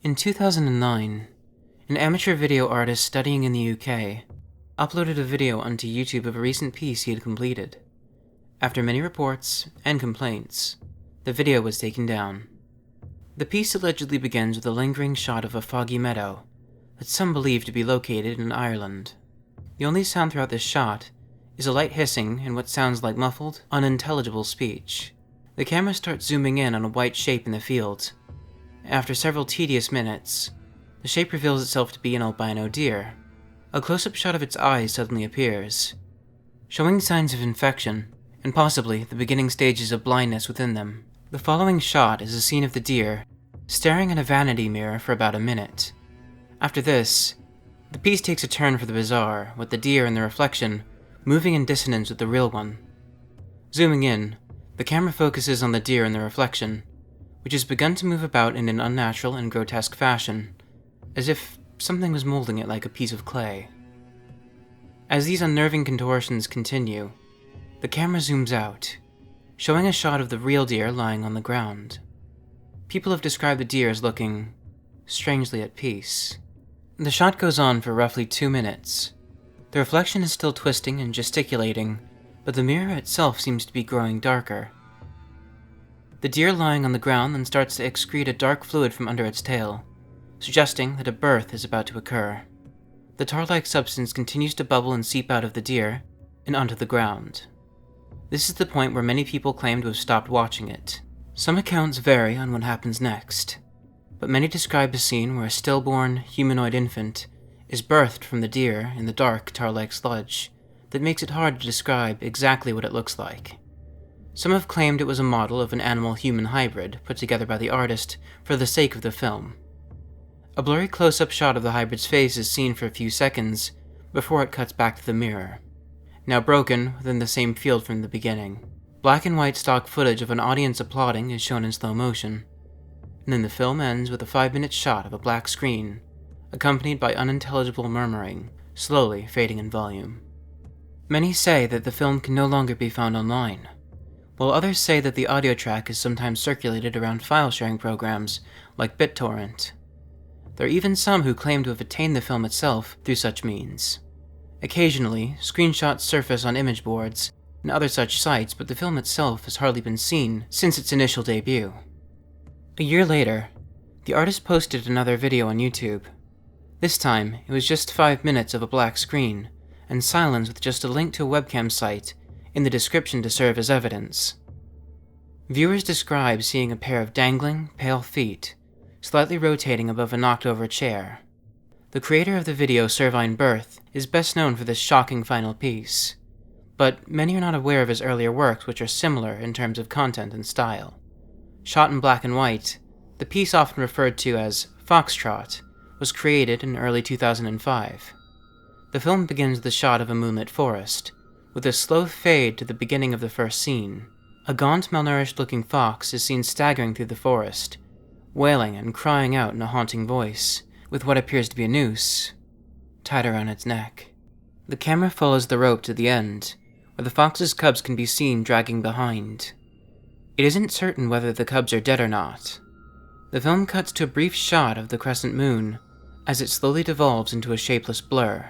In 2009, an amateur video artist studying in the UK uploaded a video onto YouTube of a recent piece he had completed. After many reports and complaints, the video was taken down. The piece allegedly begins with a lingering shot of a foggy meadow that some believe to be located in Ireland. The only sound throughout this shot is a light hissing and what sounds like muffled, unintelligible speech. The camera starts zooming in on a white shape in the field. After several tedious minutes, the shape reveals itself to be an albino deer. A close-up shot of its eyes suddenly appears, showing signs of infection and possibly the beginning stages of blindness within them. The following shot is a scene of the deer staring at a vanity mirror for about a minute. After this, the piece takes a turn for the bizarre, with the deer and the reflection moving in dissonance with the real one. Zooming in, the camera focuses on the deer and the reflection, which has begun to move about in an unnatural and grotesque fashion, as if something was molding it like a piece of clay. As these unnerving contortions continue, the camera zooms out, showing a shot of the real deer lying on the ground. People have described the deer as looking strangely at peace. The shot goes on for roughly 2 minutes. The reflection is still twisting and gesticulating, but the mirror itself seems to be growing darker. The deer lying on the ground then starts to excrete a dark fluid from under its tail, suggesting that a birth is about to occur. The tar-like substance continues to bubble and seep out of the deer and onto the ground. This is the point where many people claim to have stopped watching it. Some accounts vary on what happens next, but many describe a scene where a stillborn, humanoid infant is birthed from the deer in the dark, tar-like sludge that makes it hard to describe exactly what it looks like. Some have claimed it was a model of an animal-human hybrid put together by the artist for the sake of the film. A blurry close-up shot of the hybrid's face is seen for a few seconds before it cuts back to the mirror, now broken within the same field from the beginning. Black and white stock footage of an audience applauding is shown in slow motion, and then the film ends with a 5-minute shot of a black screen, accompanied by unintelligible murmuring, slowly fading in volume. Many say that the film can no longer be found online, while others say that the audio track is sometimes circulated around file-sharing programs like BitTorrent. There are even some who claim to have obtained the film itself through such means. Occasionally, screenshots surface on image boards and other such sites, but the film itself has hardly been seen since its initial debut. A year later, the artist posted another video on YouTube. This time, it was just 5 minutes of a black screen, and silence with just a link to a webcam site in the description to serve as evidence. Viewers describe seeing a pair of dangling, pale feet, slightly rotating above a knocked-over chair. The creator of the video, Cervine, is best known for this shocking final piece, but many are not aware of his earlier works, which are similar in terms of content and style. Shot in black and white, the piece often referred to as Foxtrot was created in early 2005. The film begins with a shot of a moonlit forest, with a slow fade to the beginning of the first scene. A gaunt, malnourished-looking fox is seen staggering through the forest, wailing and crying out in a haunting voice, with what appears to be a noose tied around its neck. The camera follows the rope to the end, where the fox's cubs can be seen dragging behind. It isn't certain whether the cubs are dead or not. The film cuts to a brief shot of the crescent moon as it slowly devolves into a shapeless blur.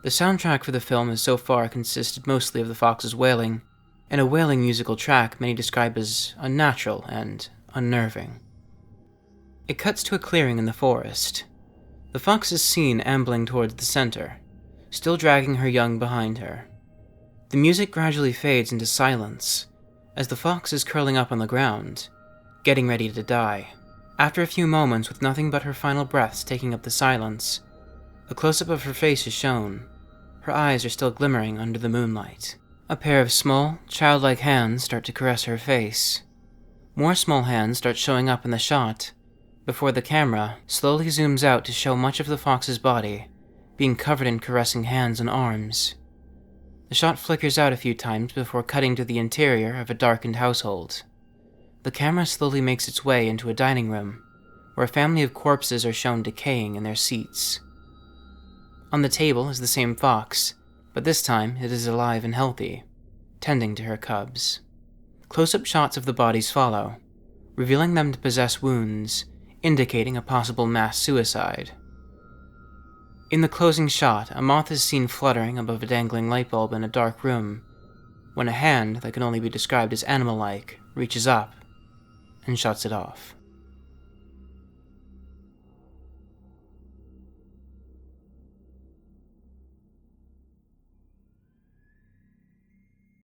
The soundtrack for the film has so far consisted mostly of the fox's wailing, and a wailing musical track many describe as unnatural and unnerving. It cuts to a clearing in the forest. The fox is seen ambling towards the center, still dragging her young behind her. The music gradually fades into silence, as the fox is curling up on the ground, getting ready to die. After a few moments with nothing but her final breaths taking up the silence, a close-up of her face is shown. Her eyes are still glimmering under the moonlight. A pair of small, childlike hands start to caress her face. More small hands start showing up in the shot, before the camera slowly zooms out to show much of the fox's body being covered in caressing hands and arms. The shot flickers out a few times before cutting to the interior of a darkened household. The camera slowly makes its way into a dining room, where a family of corpses are shown decaying in their seats. On the table is the same fox, but this time it is alive and healthy, tending to her cubs. Close-up shots of the bodies follow, revealing them to possess wounds, indicating a possible mass suicide. In the closing shot, a moth is seen fluttering above a dangling light bulb in a dark room, when a hand that can only be described as animal-like reaches up and shuts it off.